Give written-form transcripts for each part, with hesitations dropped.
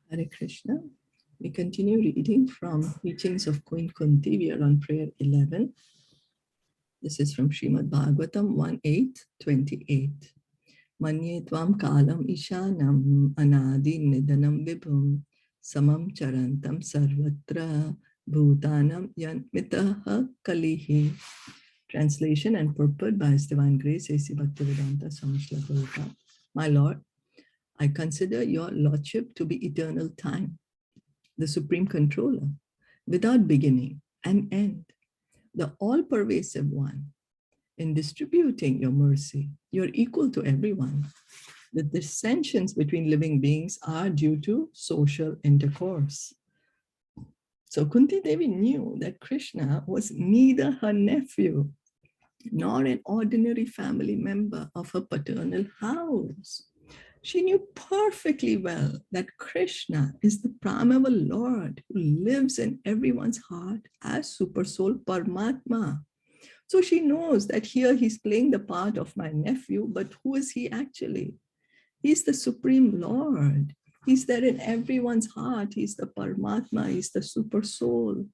Hare Krishna. We continue reading from Teachings of Queen Kunti. We are on prayer 11. This is from Srimad Bhagavatam 1.8.28. Manye tvam kalam ishanam anadi nidanam vibhum samam charantam sarvatra bhutanam yanmitaha kalihi. Translation and purport by His Divine Grace A.C. Bhaktivedanta Swami Srila Prabhupada. My Lord, I consider your Lordship to be eternal time, the Supreme Controller, without beginning and end, the all-pervasive one. In distributing your mercy, you're equal to everyone. The dissensions between living beings are due to social intercourse. So Kunti Devi knew that Krishna was neither her nephew nor an ordinary family member of her paternal house. She knew perfectly well that Krishna is the primeval Lord who lives in everyone's heart as Super Soul Paramatma. So she knows that here he's playing the part of my nephew, but who is he actually? He's the Supreme Lord. He's there in everyone's heart. He's the Paramatma, he's the Super Soul.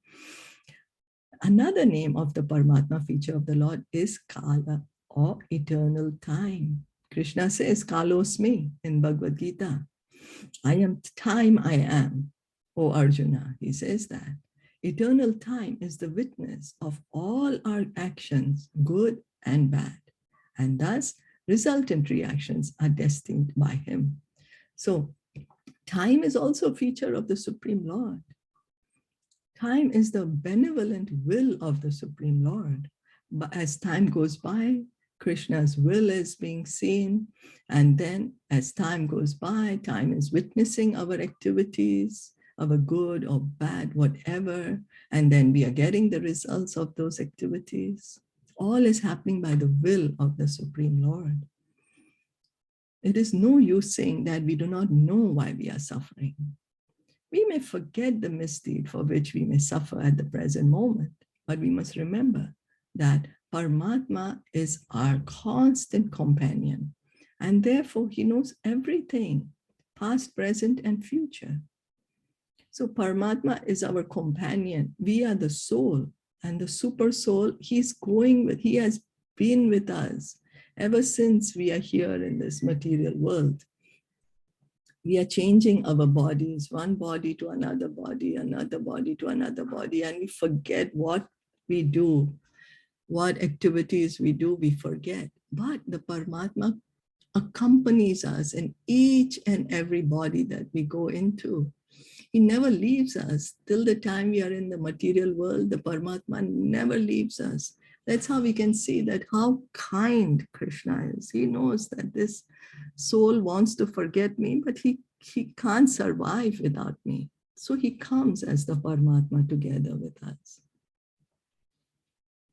Another name of the Paramatma feature of the Lord is Kala, or eternal time. Krishna says, Kalosmi in Bhagavad Gita. I am time I am, O Arjuna. He says that. Eternal time is the witness of all our actions, good and bad. And thus, resultant reactions are destined by him. So, time is also a feature of the Supreme Lord. Time is the benevolent will of the Supreme Lord. But as time goes by, Krishna's will is being seen. And then as time goes by, time is witnessing our activities, our good or bad, whatever. And then we are getting the results of those activities. All is happening by the will of the Supreme Lord. It is no use saying that we do not know why we are suffering. We may forget the misdeed for which we may suffer at the present moment, but we must remember that Paramatma is our constant companion, and therefore he knows everything, past, present, and future. So Paramatma is our companion. We are the soul, and the super soul, he has been with us ever since we are here in this material world. We are changing our bodies, one body to another body to another body, and we forget what we do, what activities we do, we forget. But the Paramatma accompanies us in each and every body that we go into. He never leaves us. Till the time we are in the material world, the Paramatma never leaves us. That's how we can see that how kind Krishna is. He knows that this soul wants to forget me, but he can't survive without me. So he comes as the Paramatma together with us.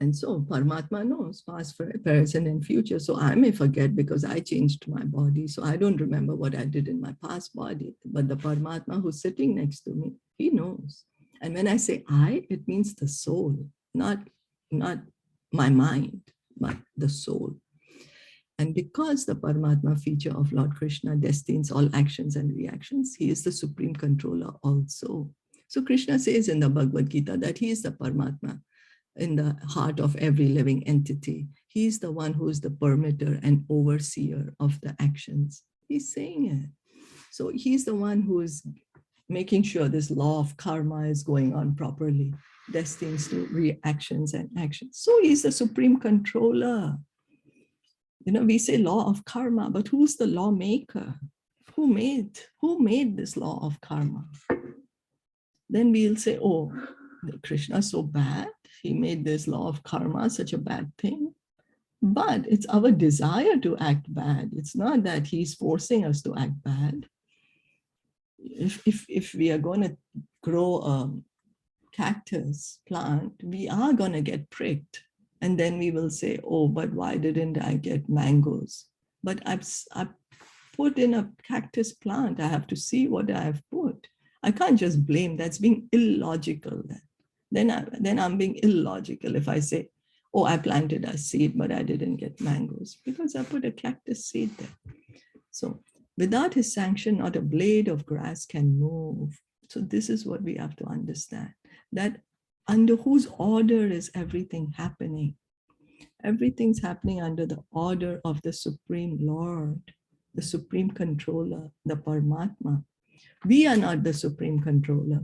And so Paramatma knows past, present, and future. So I may forget because I changed my body. So I don't remember what I did in my past body. But the Paramatma who's sitting next to me, he knows. And when I say I, it means the soul, not my mind, but the soul. And because the Paramatma feature of Lord Krishna destines all actions and reactions, he is the supreme controller also. So Krishna says in the Bhagavad Gita that he is the Paramatma in the heart of every living entity. He is the one who is the permitter and overseer of the actions. He's saying it. So he's the one who is making sure this law of karma is going on properly, destines to reactions and actions. So he's the supreme controller. You know, we say law of karma, but who's the lawmaker? Who made this law of karma? Then we'll say, oh, Krishna's so bad. He made this law of karma such a bad thing. But it's our desire to act bad. It's not that he's forcing us to act bad. If we are going to grow a cactus plant, we are going to get pricked. And then we will say, oh, but why didn't I get mangoes? But I've put in a cactus plant. I have to see what I have put. I can't just blame. That's being illogical. Then I'm being illogical if I say, oh, I planted a seed, but I didn't get mangoes because I put a cactus seed there. So Without his sanction, not a blade of grass can move. So this is what we have to understand, that under whose order is everything happening? Everything's happening under the order of the Supreme Lord, the Supreme Controller, the Paramatma. We are not the Supreme Controller,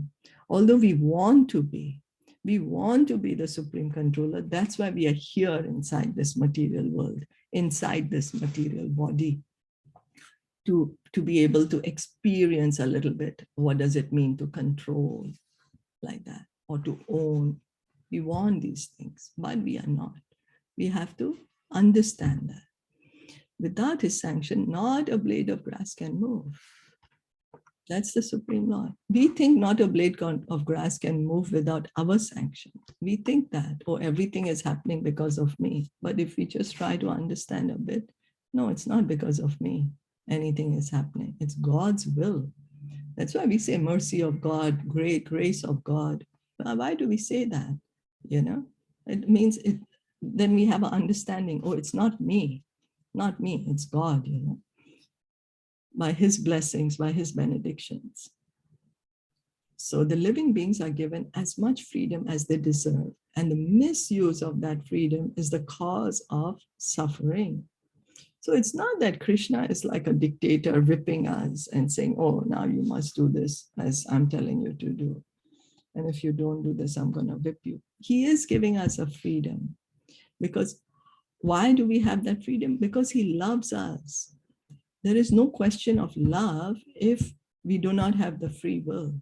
although we want to be. We want to be the Supreme Controller. That's why we are here inside this material world, inside this material body, to be able to experience a little bit what does it mean to control like that, or to own. We want these things, but we are not. We have to understand that. Without his sanction, not a blade of grass can move. That's the Supreme Lord. We think not a blade of grass can move without our sanction. We think that, oh, everything is happening because of me. But if we just try to understand a bit, no, it's not because of me. Anything is happening. It's God's will. That's why we say mercy of God, great grace of God. Why do we say that? You know, it means it. Then we have an understanding, oh, it's not me, it's God, you know, by his blessings, by his benedictions. So the living beings are given as much freedom as they deserve, and the misuse of that freedom is the cause of suffering. So it's not that Krishna is like a dictator whipping us and saying, oh, now you must do this as I'm telling you to do. And if you don't do this, I'm going to whip you. He is giving us a freedom. Because why do we have that freedom? Because he loves us. There is no question of love if we do not have the free will.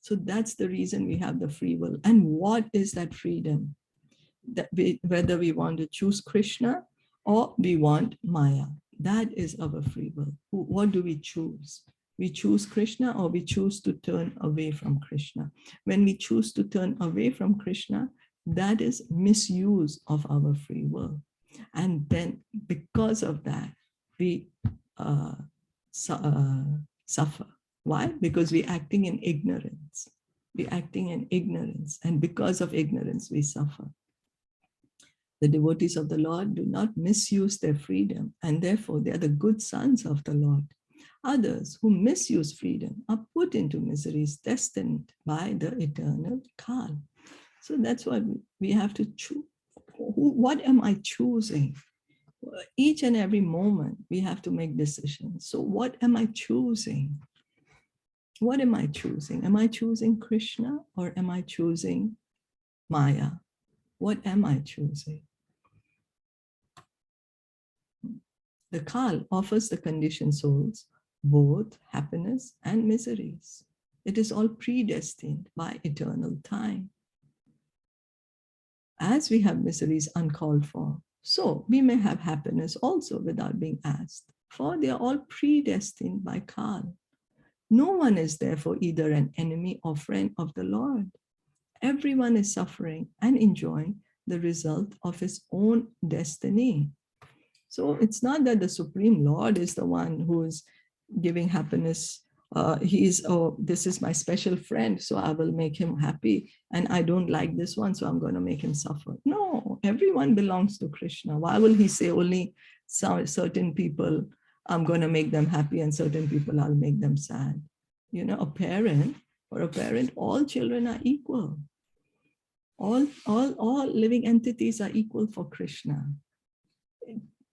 So that's the reason we have the free will. And what is that freedom? That whether we want to choose Krishna or we want Maya, that is our free will. What do we choose? We choose Krishna or we choose to turn away from Krishna. When we choose to turn away from Krishna, that is misuse of our free will. And then because of that, we suffer. Why? Because we're acting in ignorance. We're acting in ignorance. And because of ignorance, we suffer. The devotees of the Lord do not misuse their freedom, and therefore they are the good sons of the Lord. Others who misuse freedom are put into miseries destined by the eternal Kal. So that's what we have to choose. What am I choosing? Each and every moment we have to make decisions. So what am I choosing? What am I choosing? Am I choosing Krishna or am I choosing Maya? What am I choosing? The Kal offers the conditioned souls both happiness and miseries. It is all predestined by eternal time. As we have miseries uncalled for, so we may have happiness also without being asked, for they are all predestined by Kal. No one is therefore either an enemy or friend of the Lord. Everyone is suffering and enjoying the result of his own destiny. So it's not that the Supreme Lord is the one who is giving happiness. Oh, this is my special friend, so I will make him happy. And I don't like this one, so I'm going to make him suffer. No, everyone belongs to Krishna. Why will he say only certain people, I'm going to make them happy, and certain people I'll make them sad? You know, for a parent, all children are equal. All living entities are equal for Krishna.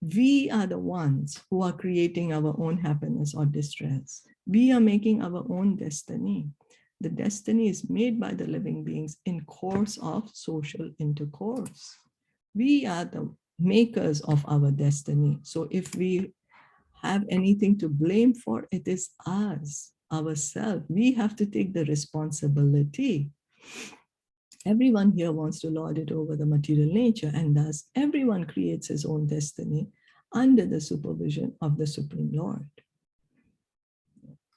We are the ones who are creating our own happiness or distress. We are making our own destiny. The destiny is made by the living beings in course of social intercourse. We are the makers of our destiny. So if we have anything to blame for, it is us, ourselves. We have to take the responsibility. Everyone here wants to lord it over the material nature, and thus everyone creates his own destiny under the supervision of the Supreme Lord.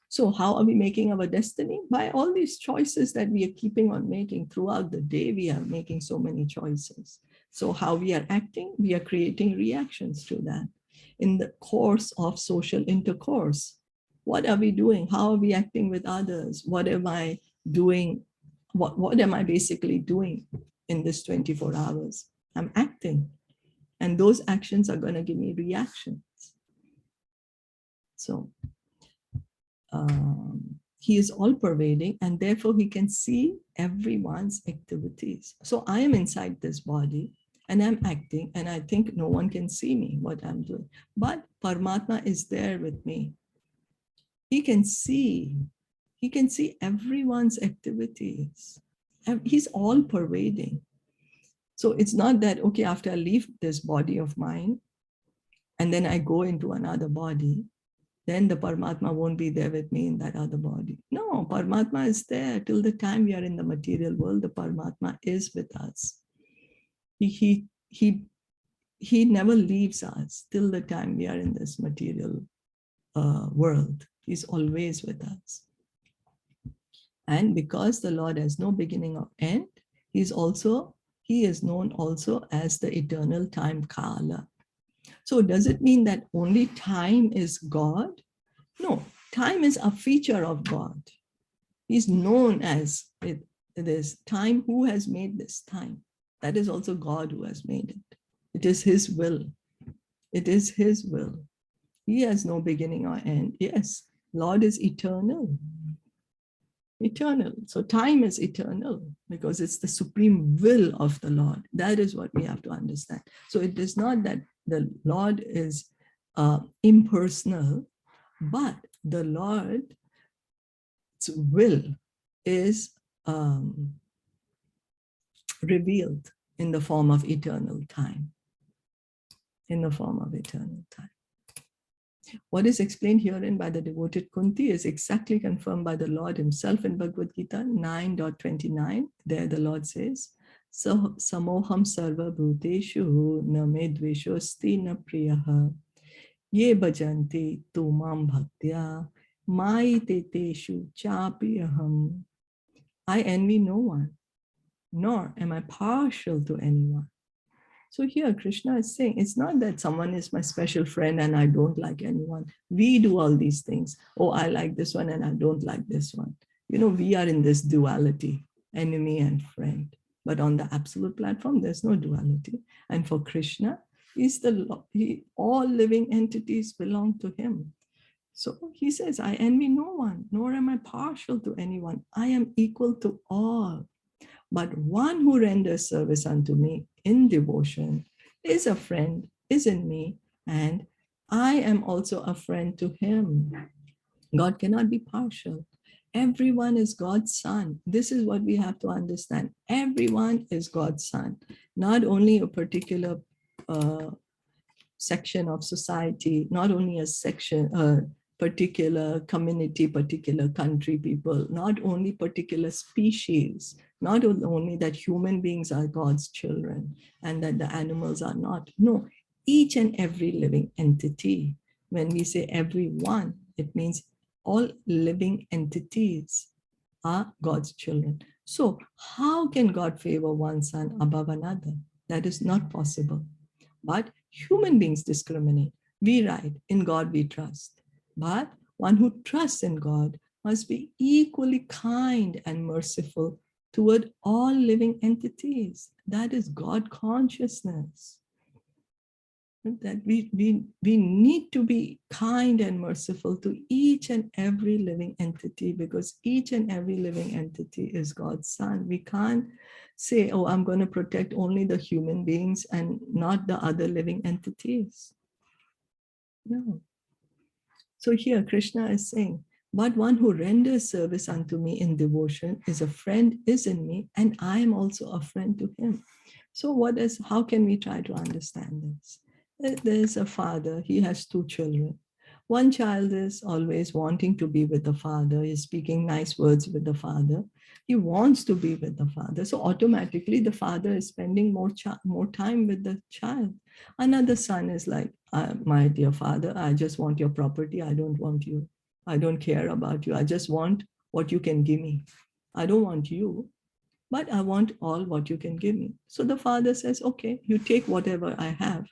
So how are we making our destiny? By all these choices that we are keeping on making throughout the day. We are making so many choices. So how we are acting, we are creating reactions to that. In the course of social intercourse, what are we doing? How are we acting with others? What am I doing? What am I basically doing in this 24 hours? I'm acting. And those actions are going to give me reactions. So he is all pervading, and therefore he can see everyone's activities. So I am inside this body and I'm acting, and I think no one can see me, what I'm doing. But Paramatma is there with me. He can see everyone's activities. He's all pervading. So it's not that, okay, after I leave this body of mine and then I go into another body, then the Paramatma won't be there with me in that other body. No, Paramatma is there till the time we are in the material world. The Paramatma is with us. He never leaves us till the time we are in this material world. He's always with us. And because the Lord has no beginning or end, he is known also as the eternal time Kala. So does it mean that only time is God? No, time is a feature of God. He's known as this time. Who has made this time? That is also God who has made it. It is his will. It is his will. He has no beginning or end. Yes, Lord is eternal. Eternal. So time is eternal because it's the supreme will of the Lord. That is what we have to understand. So it is not that the Lord is impersonal, but the Lord's will is revealed in the form of eternal time. In the form of eternal time. What is explained herein by the devoted Kunti is exactly confirmed by the Lord himself in Bhagavad Gita 9.29. There the Lord says, So samoham sarva bhuteshu na me dveshosti na priyaha ye bhajanti tumam bhaktya maiteteshu chapiyaham. I envy no one, nor am I partial to anyone. So here Krishna is saying, it's not that someone is my special friend and I don't like anyone. We do all these things. Oh, I like this one and I don't like this one. You know, we are in this duality, enemy and friend. But on the absolute platform, there's no duality. And for Krishna, all living entities belong to him. So he says, I envy no one, nor am I partial to anyone. I am equal to all. But one who renders service unto me in devotion is a friend, is in me, and I am also a friend to him. God cannot be partial. Everyone is God's son. This is what we have to understand. Everyone is God's son, not only a particular section of society, not only a section, particular community, particular country people, not only particular species, not only that human beings are God's children and that the animals are not. No, each and every living entity. When we say everyone, it means all living entities are God's children. So how can God favor one son above another? That is not possible. But human beings discriminate. We write, in God we trust. But one who trusts in God must be equally kind and merciful toward all living entities. That is God consciousness. That we need to be kind and merciful to each and every living entity, because each and every living entity is God's son. We can't say, oh, I'm going to protect only the human beings and not the other living entities. No. So here Krishna is saying, but one who renders service unto me in devotion is a friend, is in me, and I am also a friend to him. So how can we try to understand this? There's a father, he has two children. One child is always wanting to be with the father, he's speaking nice words with the father. He wants to be with the father. So automatically the father is spending more time with the child. Another son is like, my dear father, I just want your property. I don't want you. I don't care about you. I just want what you can give me. I don't want you, but I want all what you can give me. So the father says, okay, you take whatever I have.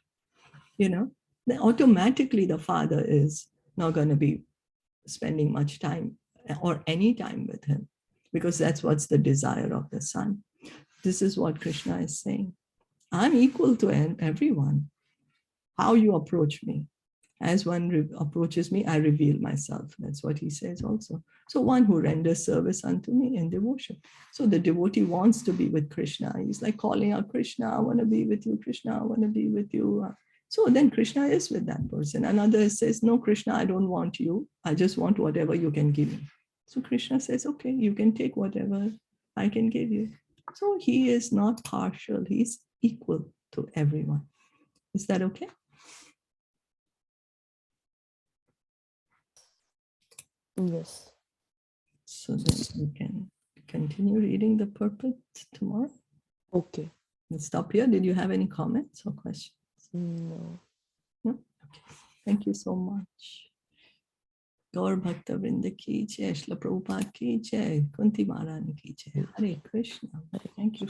You know, then automatically the father is not going to be spending much time or any time with him, because that's what's the desire of the son. This is what Krishna is saying. I'm equal to everyone. How you approach me, As one approaches me, I reveal myself. That's what he says also. So one who renders service unto me in devotion. So the devotee wants to be with Krishna. He's like calling out, Krishna, I want to be with you. Krishna, I want to be with you. So then Krishna is with that person. Another says, no, Krishna, I don't want you. I just want whatever you can give me. So Krishna says, okay, you can take whatever I can give you. So he is not partial. He's equal to everyone. Is that okay? Yes. So then we can continue reading the purport tomorrow. Okay. We'll stop here. Did you have any comments or questions? No. No? Okay. Thank you so much. Gaur Bhakta Vrinda ki jai, Shilpa Prabhupada ki jai, Kunti Maharani ki jai. Hare Krishna. Thank you.